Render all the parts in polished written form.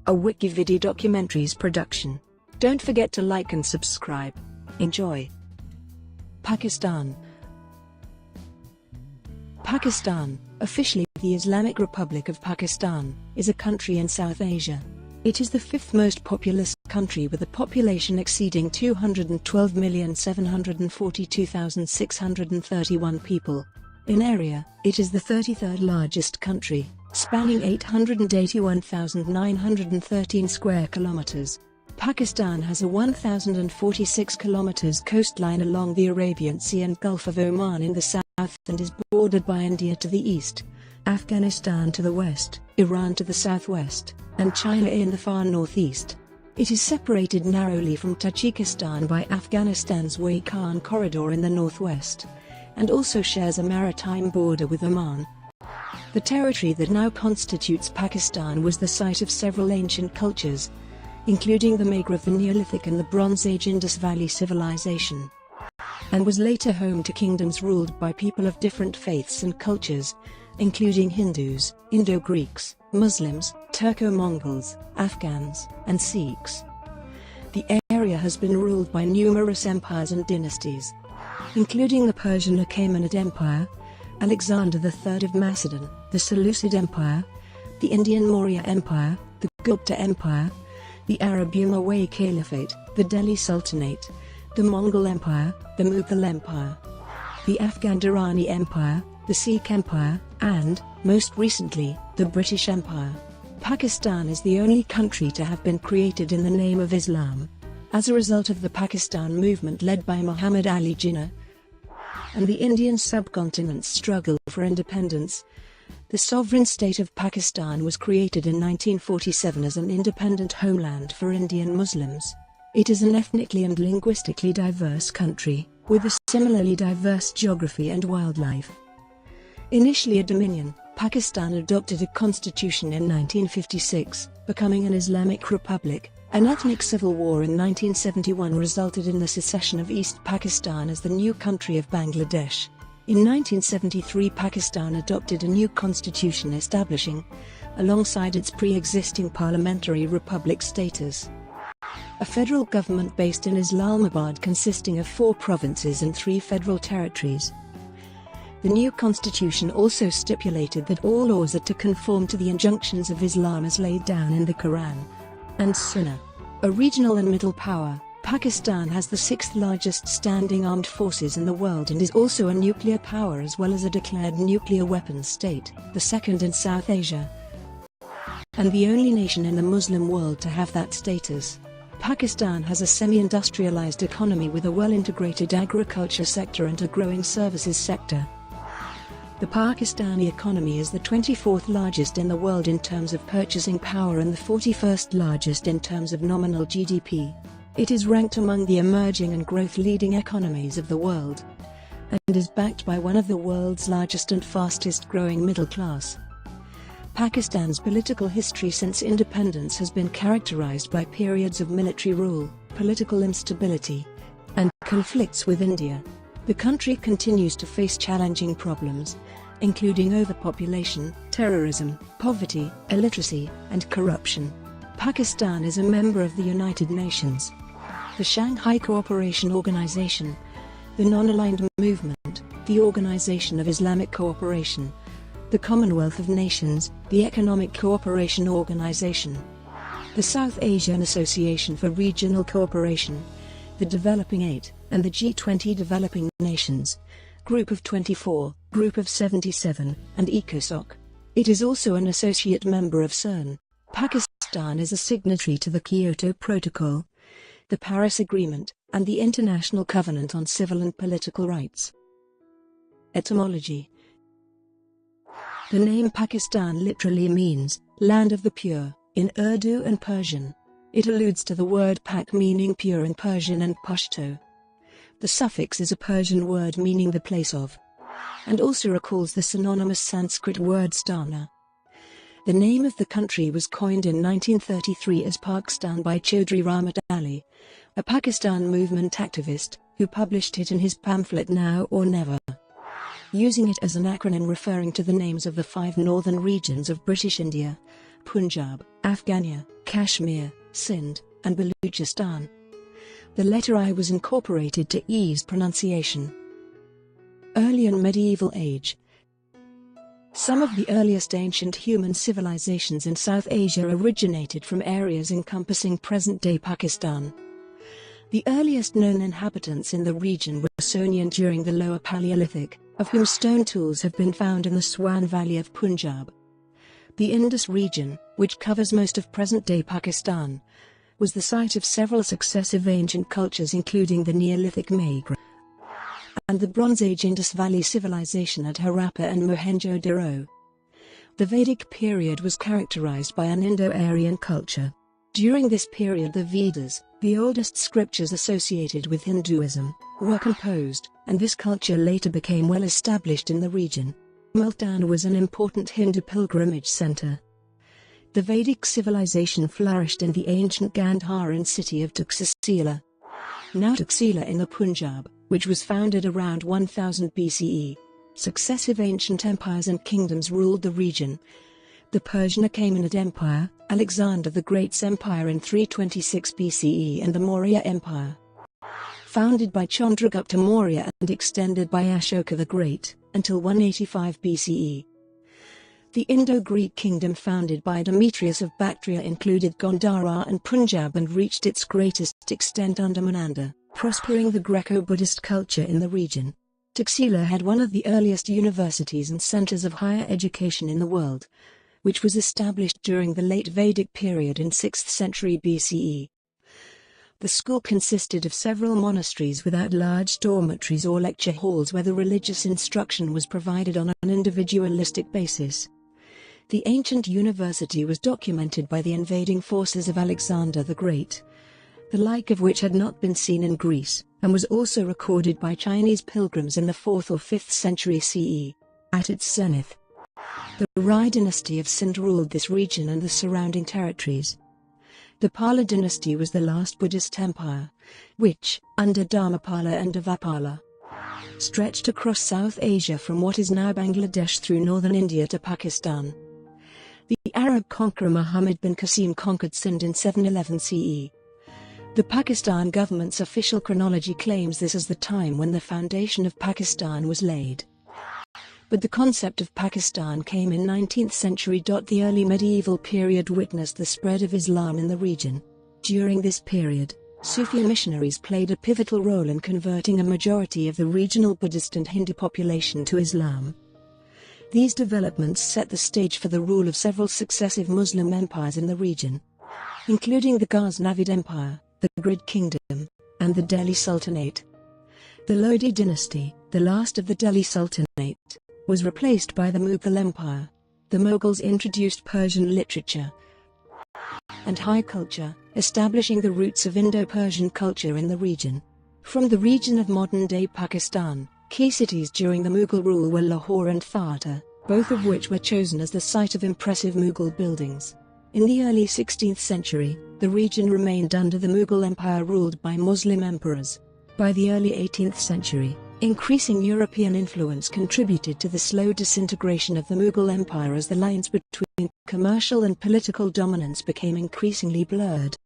a WikiVidi documentaries production. Don't forget to like and subscribe. Enjoy. Pakistan. Pakistan, officially the Islamic Republic of Pakistan, is a country in South Asia. It is the fifth most populous country with a population exceeding 212,742,631 people. In area, it is the 33rd largest country, spanning 881,913 square kilometers. Pakistan has a 1,046 kilometers coastline along the Arabian Sea and Gulf of Oman in the south and is bordered by India to the east, Afghanistan to the west, Iran to the southwest, and China in the far northeast. It is separated narrowly from Tajikistan by Afghanistan's Wakhan corridor in the northwest, and also shares a maritime border with Oman. The territory that now constitutes Pakistan was the site of several ancient cultures, including the Mehrgarh of the Neolithic and the Bronze Age Indus Valley Civilization, and was later home to kingdoms ruled by people of different faiths and cultures, including Hindus, Indo-Greeks, Muslims, Turco-Mongols, Afghans, and Sikhs. The area has been ruled by numerous empires and dynasties, including the Persian Achaemenid Empire, Alexander III of Macedon, the Seleucid Empire, the Indian Maurya Empire, the Gupta Empire, the Arabian Umayyad Caliphate, the Delhi Sultanate, the Mongol Empire, the Mughal Empire, the Afghan Durrani Empire, the Sikh Empire, and, most recently, the British Empire. Pakistan is the only country to have been created in the name of Islam, as a result of the Pakistan movement led by Muhammad Ali Jinnah and the Indian subcontinent's struggle for independence. The sovereign state of Pakistan was created in 1947 as an independent homeland for Indian Muslims. It is an ethnically and linguistically diverse country, with a similarly diverse geography and wildlife. Initially a dominion, Pakistan adopted a constitution in 1956, becoming an Islamic Republic. An ethnic civil war in 1971 resulted in the secession of East Pakistan as the new country of Bangladesh. In 1973 Pakistan adopted a new constitution establishing, alongside its pre-existing parliamentary republic status, a federal government based in Islamabad consisting of 4 provinces and 3 federal territories. The new constitution also stipulated that all laws are to conform to the injunctions of Islam as laid down in the Quran and Sunnah. A regional and middle power, Pakistan has the 6th largest standing armed forces in the world and is also a nuclear power as well as a declared nuclear weapons state, the second in South Asia, and the only nation in the Muslim world to have that status. Pakistan has a semi-industrialized economy with a well-integrated agriculture sector and a growing services sector. The Pakistani economy is the 24th largest in the world in terms of purchasing power and the 41st largest in terms of nominal GDP. It is ranked among the emerging and growth-leading economies of the world, and is backed by one of the world's largest and fastest-growing middle class. Pakistan's political history since independence has been characterized by periods of military rule, political instability, and conflicts with India. The country continues to face challenging problems, including overpopulation, terrorism, poverty, illiteracy, and corruption. Pakistan is a member of the United Nations, the Shanghai Cooperation Organization, the Non-Aligned Movement, the Organization of Islamic Cooperation, the Commonwealth of Nations, the Economic Cooperation Organization, the South Asian Association for Regional Cooperation, the Developing 8, and the G20 Developing Nations, Group of 24, Group of 77, and ECOSOC. It is also an associate member of CERN. Pakistan is a signatory to the Kyoto Protocol, the Paris Agreement, and the International Covenant on Civil and Political Rights. Etymology. The name Pakistan literally means, land of the pure, in Urdu and Persian. It alludes to the word Pak meaning pure in Persian and Pashto. The suffix is a Persian word meaning the place of, and also recalls the synonymous Sanskrit word sthana. The name of the country was coined in 1933 as Pakistan by Chaudhry Rahmat Ali, a Pakistan movement activist, who published it in his pamphlet Now or Never, using it as an acronym referring to the names of the 5 northern regions of British India. Punjab, Afghania, Kashmir, Sindh, and Baluchistan. The letter I was incorporated to ease pronunciation. Early and Medieval Age. Some of the earliest ancient human civilizations in South Asia originated from areas encompassing present-day Pakistan. The earliest known inhabitants in the region were Sogdian during the Lower Paleolithic, of whom stone tools have been found in the Swan Valley of Punjab. The Indus region, which covers most of present-day Pakistan, was the site of several successive ancient cultures including the Neolithic Mehrgarh and the Bronze Age Indus Valley civilization at Harappa and Mohenjo-Daro. The Vedic period was characterized by an Indo-Aryan culture. During this period the Vedas, the oldest scriptures associated with Hinduism, were composed, and this culture later became well established in the region. Multan was an important Hindu pilgrimage center. The Vedic civilization flourished in the ancient Gandharan city of Taxila, now Taxila in the Punjab, which was founded around 1000 BCE. Successive ancient empires and kingdoms ruled the region. The Persian Achaemenid Empire, Alexander the Great's empire in 326 BCE, and the Maurya Empire, founded by Chandragupta Maurya and extended by Ashoka the Great, until 185 BCE. The Indo-Greek kingdom founded by Demetrius of Bactria included Gandhara and Punjab and reached its greatest extent under Menander, prospering the Greco-Buddhist culture in the region. Taxila had one of the earliest universities and centers of higher education in the world, which was established during the late Vedic period in 6th century BCE. The school consisted of several monasteries without large dormitories or lecture halls where the religious instruction was provided on an individualistic basis. The ancient university was documented by the invading forces of Alexander the Great, the like of which had not been seen in Greece, and was also recorded by Chinese pilgrims in the 4th or 5th century CE. At its zenith, the Rai dynasty of Sindh ruled this region and the surrounding territories. The Pala dynasty was the last Buddhist empire, which, under Dharmapala and Devapala, stretched across South Asia from what is now Bangladesh through northern India to Pakistan. The Arab conqueror Muhammad bin Qasim conquered Sindh in 711 CE. The Pakistan government's official chronology claims this as the time when the foundation of Pakistan was laid. But the concept of Pakistan came in 19th century. The early medieval period witnessed the spread of Islam in the region. During this period, Sufi missionaries played a pivotal role in converting a majority of the regional Buddhist and Hindu population to Islam. These developments set the stage for the rule of several successive Muslim empires in the region, including the Ghaznavid Empire, the Grid Kingdom, and the Delhi Sultanate. The Lodi dynasty, the last of the Delhi Sultanate, was replaced by the Mughal Empire. The Mughals introduced Persian literature and high culture, establishing the roots of Indo-Persian culture in the region. From the region of modern-day Pakistan, key cities during the Mughal rule were Lahore and Thatta, both of which were chosen as the site of impressive Mughal buildings. In the early 16th century, the region remained under the Mughal Empire ruled by Muslim emperors. By the early 18th century, increasing European influence contributed to the slow disintegration of the Mughal Empire as the lines between commercial and political dominance became increasingly blurred.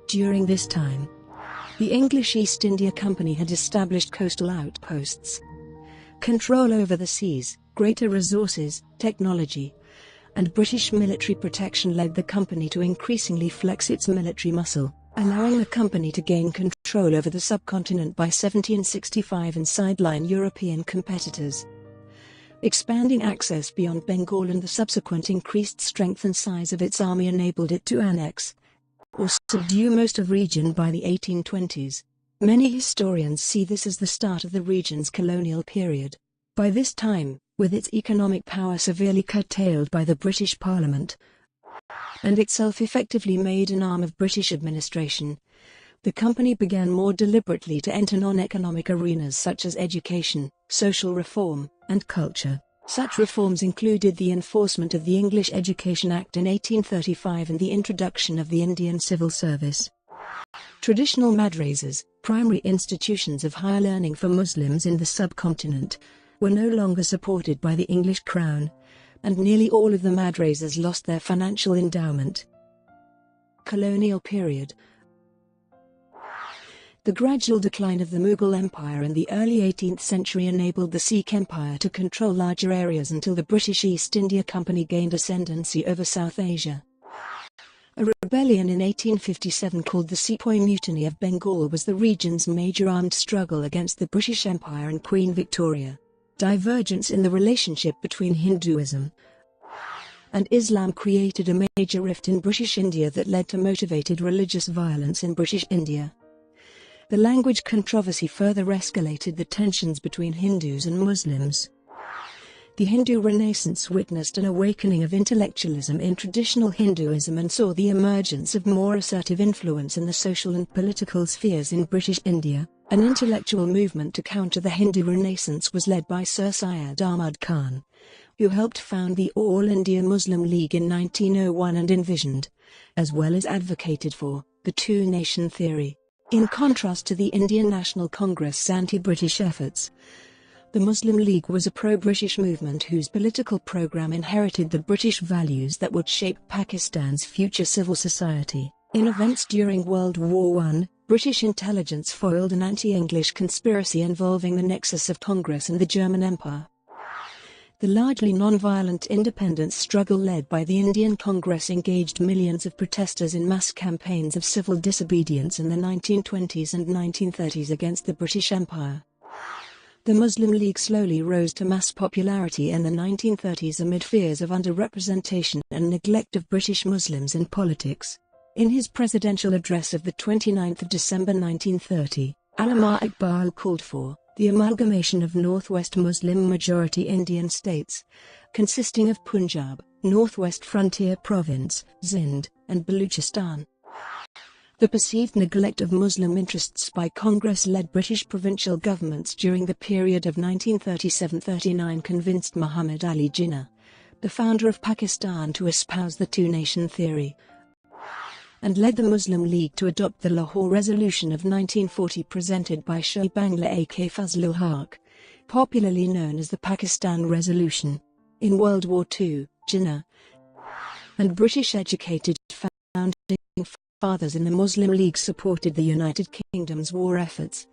During this time, the English East India Company had established coastal outposts. Control over the seas, greater resources, technology, and British military protection led the company to increasingly flex its military muscle, allowing the company to gain control over the subcontinent by 1765 and sideline European competitors. Expanding access beyond Bengal and the subsequent increased strength and size of its army enabled it to annex or subdue most of the region by the 1820s. Many historians see this as the start of the region's colonial period. By this time, with its economic power severely curtailed by the British Parliament, and itself effectively made an arm of British administration, the company began more deliberately to enter non-economic arenas such as education, social reform, and culture. Such reforms included the enforcement of the English Education Act in 1835 and the introduction of the Indian Civil Service. Traditional madrasas, primary institutions of higher learning for Muslims in the subcontinent, were no longer supported by the English crown, and nearly all of the madrasas lost their financial endowment. Colonial period. The gradual decline of the Mughal Empire in the early 18th century enabled the Sikh Empire to control larger areas until the British East India Company gained ascendancy over South Asia. A rebellion in 1857 called the Sepoy Mutiny of Bengal was the region's major armed struggle against the British Empire and Queen Victoria. Divergence in the relationship between Hinduism and Islam created a major rift in British India that led to motivated religious violence in British India. The language controversy further escalated the tensions between Hindus and Muslims. The Hindu Renaissance witnessed an awakening of intellectualism in traditional Hinduism and saw the emergence of more assertive influence in the social and political spheres in British India. An intellectual movement to counter the Hindu Renaissance was led by Sir Syed Ahmad Khan, who helped found the All India Muslim League in 1901 and envisioned, as well as advocated for, the two-nation theory. In contrast to the Indian National Congress's anti-British efforts, the Muslim League was a pro-British movement whose political program inherited the British values that would shape Pakistan's future civil society. In events during World War I, British intelligence foiled an anti-English conspiracy involving the nexus of Congress and the German Empire. The largely non-violent independence struggle led by the Indian Congress engaged millions of protesters in mass campaigns of civil disobedience in the 1920s and 1930s against the British Empire. The Muslim League slowly rose to mass popularity in the 1930s amid fears of underrepresentation and neglect of British Muslims in politics. In his presidential address of 29 December 1930, Allama Iqbal called for the amalgamation of northwest Muslim-majority Indian states, consisting of Punjab, Northwest Frontier Province, Sindh, and Baluchistan. The perceived neglect of Muslim interests by Congress-led British provincial governments during the period of 1937–39 convinced Muhammad Ali Jinnah, the founder of Pakistan, to espouse the two-nation theory, and led the Muslim League to adopt the Lahore Resolution of 1940 presented by Shah Bangla A.K. Fazlul Haq, popularly known as the Pakistan Resolution. In World War II, Jinnah and British-educated founding fathers in the Muslim League supported the United Kingdom's war efforts,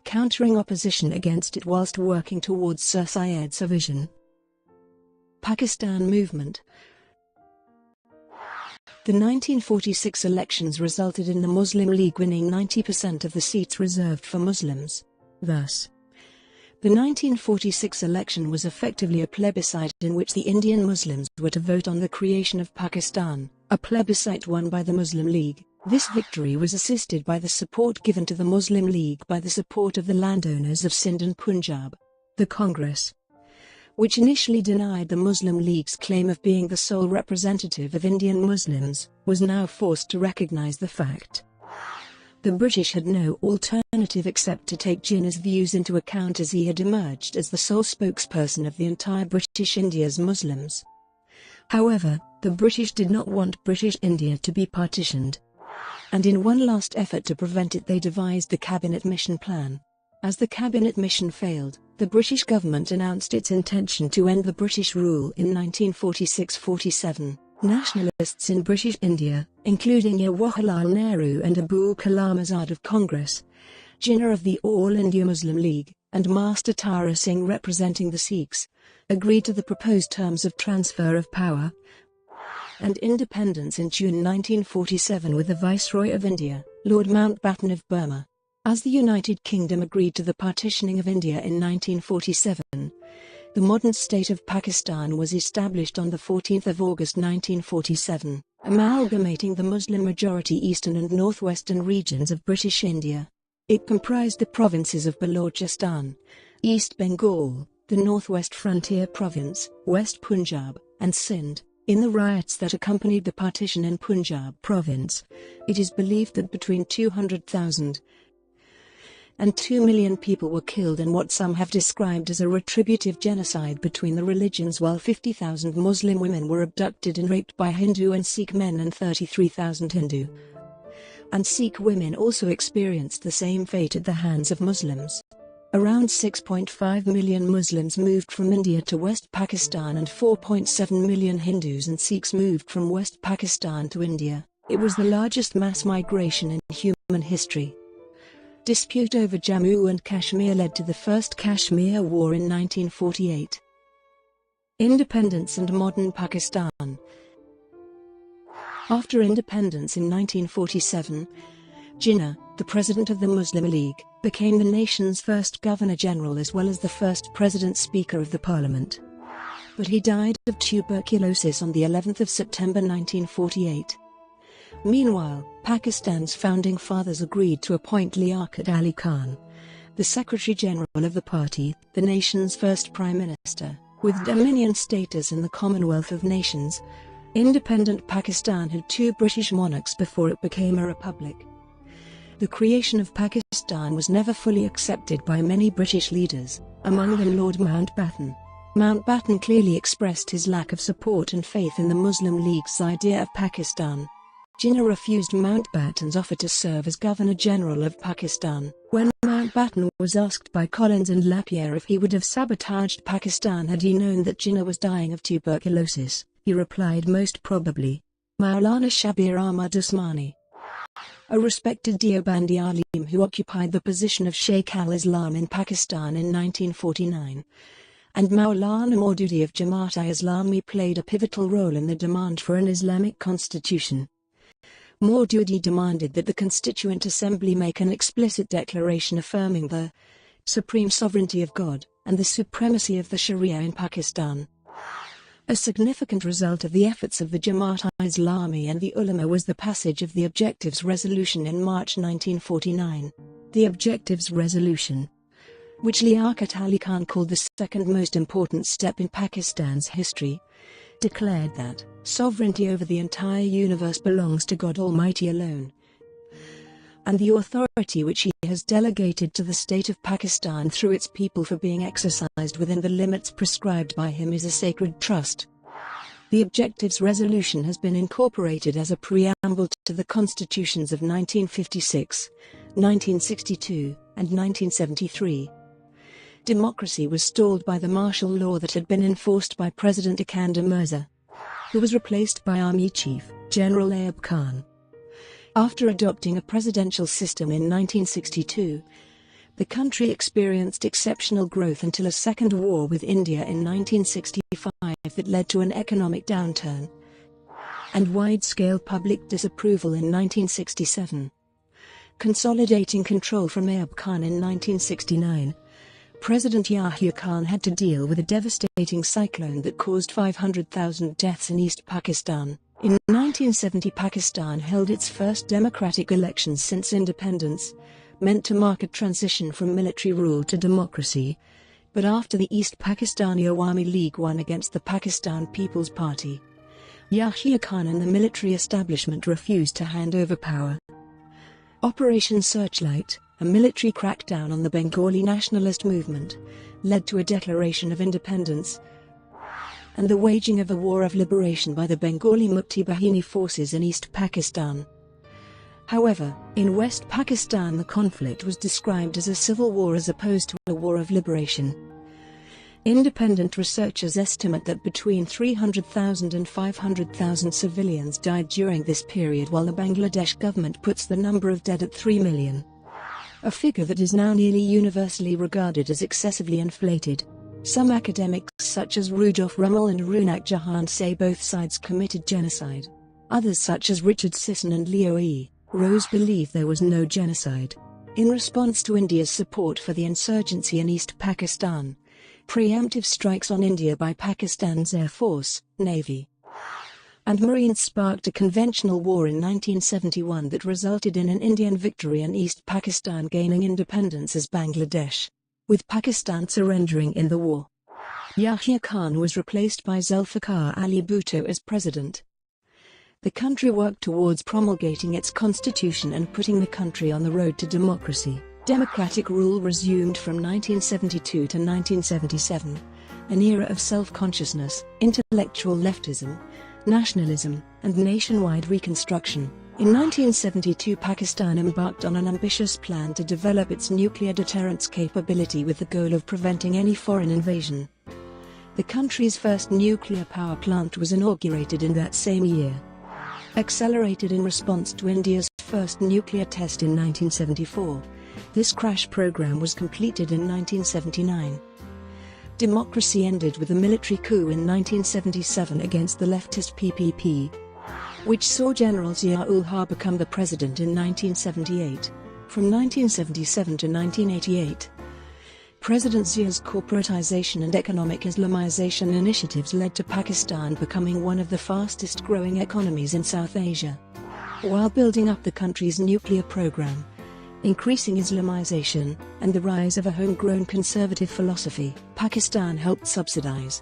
countering opposition against it whilst working towards Sir Syed's vision. Pakistan movement. The 1946 elections resulted in the Muslim League winning 90% of the seats reserved for Muslims. Thus, the 1946 election was effectively a plebiscite in which the Indian Muslims were to vote on the creation of Pakistan, a plebiscite won by the Muslim League. This victory was assisted by the support given to the Muslim League by the support of the landowners of Sindh and Punjab. The Congress, which initially denied the Muslim League's claim of being the sole representative of Indian Muslims, was now forced to recognize the fact. The British had no alternative except to take Jinnah's views into account, as he had emerged as the sole spokesperson of the entire British India's Muslims. However, the British did not want British India to be partitioned, and in one last effort to prevent it they devised the Cabinet Mission Plan. As the Cabinet Mission failed, the British government announced its intention to end the British rule in 1946–47. Nationalists in British India, including Jawaharlal Nehru and Abul Kalam Azad of Congress, Jinnah of the All India Muslim League, and Master Tara Singh representing the Sikhs, agreed to the proposed terms of transfer of power and independence in June 1947 with the Viceroy of India, Lord Mountbatten of Burma. As the United Kingdom agreed to the partitioning of India in 1947, the modern state of Pakistan was established on 14 August 1947, amalgamating the Muslim-majority eastern and northwestern regions of British India. It comprised the provinces of Balochistan, East Bengal, the Northwest Frontier Province, West Punjab, and Sindh. In the riots that accompanied the partition in Punjab province, it is believed that between 200,000 and 2 million people were killed in what some have described as a retributive genocide between the religions, while 50,000 Muslim women were abducted and raped by Hindu and Sikh men, and 33,000 Hindu and Sikh women also experienced the same fate at the hands of Muslims. Around 6.5 million Muslims moved from India to West Pakistan and 4.7 million Hindus and Sikhs moved from West Pakistan to India. It was the largest mass migration in human history. Dispute over Jammu and Kashmir led to the First Kashmir War in 1948. Independence and modern Pakistan. After independence in 1947, Jinnah, the president of the Muslim League, became the nation's first governor-general as well as the first president-speaker of the parliament. But he died of tuberculosis on the 11th of September 1948. Meanwhile, Pakistan's founding fathers agreed to appoint Liaquat Ali Khan, the Secretary-General of the party, the nation's first Prime Minister, with dominion status in the Commonwealth of Nations. Independent Pakistan had two British monarchs before it became a republic. The creation of Pakistan was never fully accepted by many British leaders, among them Lord Mountbatten. Mountbatten clearly expressed his lack of support and faith in the Muslim League's idea of Pakistan. Jinnah refused Mountbatten's offer to serve as Governor-General of Pakistan. When Mountbatten was asked by Collins and Lapierre if he would have sabotaged Pakistan had he known that Jinnah was dying of tuberculosis, he replied most probably. Maulana Shabir Ahmad Usmani, a respected Deobandi alim who occupied the position of Sheikh al-Islam in Pakistan in 1949, and Maulana Maududi of Jamaat-e-Islami played a pivotal role in the demand for an Islamic constitution. Maududi demanded that the Constituent Assembly make an explicit declaration affirming the supreme sovereignty of God and the supremacy of the Sharia in Pakistan. A significant result of the efforts of the Jamaat-e-Islami and the ulama was the passage of the Objectives Resolution in March 1949. The Objectives Resolution, which Liaquat Ali Khan called the second most important step in Pakistan's history, declared that sovereignty over the entire universe belongs to God Almighty alone, and the authority which He has delegated to the state of Pakistan through its people for being exercised within the limits prescribed by Him is a sacred trust. The Objectives Resolution has been incorporated as a preamble to the constitutions of 1956, 1962, and 1973. Democracy was stalled by the martial law that had been enforced by President Iskandar Mirza, who was replaced by Army Chief General Ayub Khan. After adopting a presidential system in 1962, the country experienced exceptional growth until a second war with India in 1965 that led to an economic downturn and wide-scale public disapproval in 1967. Consolidating control from Ayub Khan in 1969, President Yahya Khan had to deal with a devastating cyclone that caused 500,000 deaths in East Pakistan. In 1970, Pakistan held its first democratic elections since independence, meant to mark a transition from military rule to democracy, but after the East Pakistani Awami League won against the Pakistan People's Party, Yahya Khan and the military establishment refused to hand over power. Operation Searchlight, a military crackdown on the Bengali nationalist movement, led to a declaration of independence and the waging of a war of liberation by the Bengali Mukti Bahini forces in East Pakistan. However, in West Pakistan the conflict was described as a civil war as opposed to a war of liberation. Independent researchers estimate that between 300,000 and 500,000 civilians died during this period, while the Bangladesh government puts the number of dead at 3 million. A figure that is now nearly universally regarded as excessively inflated. Some academics such as Rudolf Rummel and Runak Jahan say both sides committed genocide. Others such as Richard Sisson and Leo E. Rose believe there was no genocide. In response to India's support for the insurgency in East Pakistan, preemptive strikes on India by Pakistan's Air Force, Navy, and Marines sparked a conventional war in 1971 that resulted in an Indian victory and East Pakistan gaining independence as Bangladesh, with Pakistan surrendering in the war. Yahya Khan was replaced by Zulfikar Ali Bhutto as president. The country worked towards promulgating its constitution and putting the country on the road to democracy. Democratic rule resumed from 1972 to 1977, an era of self-consciousness, intellectual leftism, nationalism, and nationwide reconstruction. In 1972, Pakistan embarked on an ambitious plan to develop its nuclear deterrence capability with the goal of preventing any foreign invasion. The country's first nuclear power plant was inaugurated in that same year. Accelerated in response to India's first nuclear test in 1974, this crash program was completed in 1979. Democracy ended with a military coup in 1977 against the leftist PPP, which saw General Zia-ul-Haq become the president in 1978. From 1977 to 1988, President Zia's corporatization and economic Islamization initiatives led to Pakistan becoming one of the fastest-growing economies in South Asia. While building up the country's nuclear program, increasing Islamization, and the rise of a homegrown conservative philosophy, Pakistan helped subsidize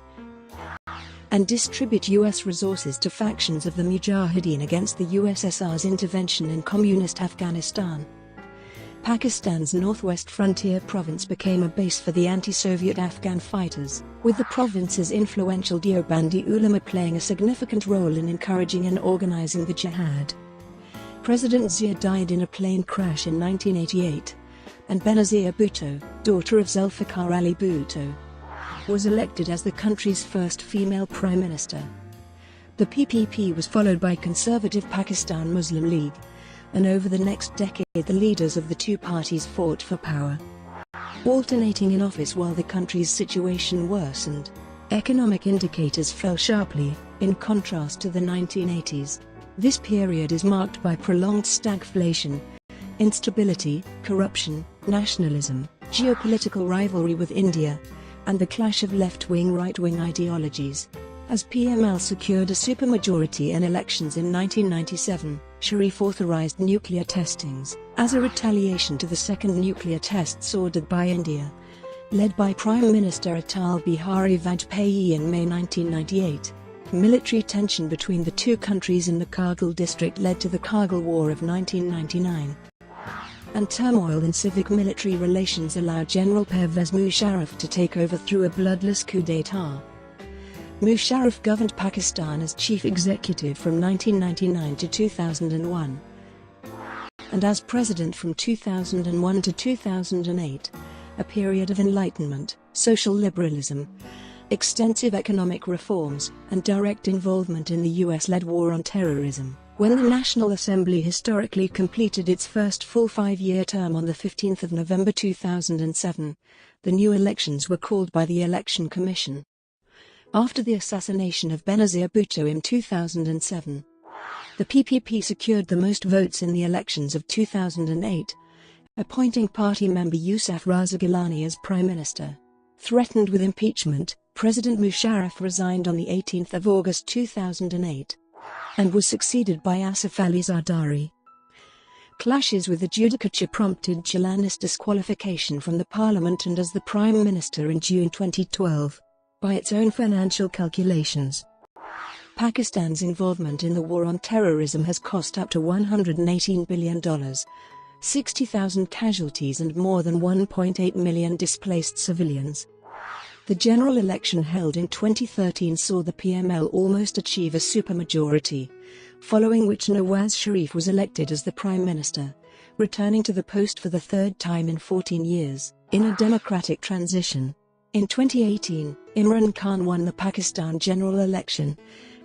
and distribute U.S. resources to factions of the Mujahideen against the USSR's intervention in communist Afghanistan. Pakistan's northwest frontier province became a base for the anti-Soviet Afghan fighters, with the province's influential Deobandi ulama playing a significant role in encouraging and organizing the jihad. President Zia died in a plane crash in 1988, and Benazir Bhutto, daughter of Zulfikar Ali Bhutto, was elected as the country's first female prime minister. The PPP was followed by Conservative Pakistan Muslim League, and over the next decade the leaders of the two parties fought for power, alternating in office while the country's situation worsened. Economic indicators fell sharply, in contrast to the 1980s. This period is marked by prolonged stagflation, instability, corruption, nationalism, geopolitical rivalry with India, and the clash of left-wing right-wing ideologies. As PML secured a supermajority in elections in 1997, Sharif authorized nuclear testings, as a retaliation to the second nuclear tests ordered by India, led by Prime Minister Atal Bihari Vajpayee in May 1998. Military tension between the two countries in the Kargil district led to the Kargil War of 1999. And turmoil in civic-military relations allowed General Pervez Musharraf to take over through a bloodless coup d'état. Musharraf governed Pakistan as chief executive from 1999 to 2001, and as president from 2001 to 2008, a period of enlightenment, social liberalism, extensive economic reforms, and direct involvement in the US-led war on terrorism. When the National Assembly historically completed its first full 5-year term on 15 November 2007, the new elections were called by the Election Commission. After the assassination of Benazir Bhutto in 2007, the PPP secured the most votes in the elections of 2008, appointing party member Yousaf Raza Gilani as Prime Minister. Threatened with impeachment, President Musharraf resigned on 18 August 2008. And was succeeded by Asif Ali Zardari. Clashes with the judicature prompted Gilani's disqualification from the parliament and as the prime minister in June 2012. By its own financial calculations, Pakistan's involvement in the war on terrorism has cost up to $118 billion, 60,000 casualties and more than 1.8 million displaced civilians. The general election held in 2013 saw the PML almost achieve a supermajority, following which Nawaz Sharif was elected as the Prime Minister, returning to the post for the third time in 14 years, in a democratic transition. In 2018, Imran Khan won the Pakistan general election,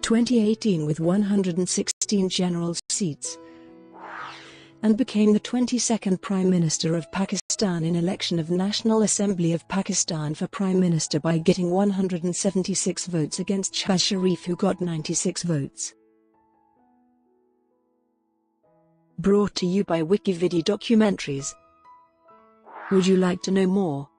2018 with 116 general seats, and became the 22nd Prime Minister of Pakistan in election of National Assembly of Pakistan for Prime Minister by getting 176 votes against Shahbaz Sharif, who got 96 votes. Brought to you by WikiVidi Documentaries. Would you like to know more?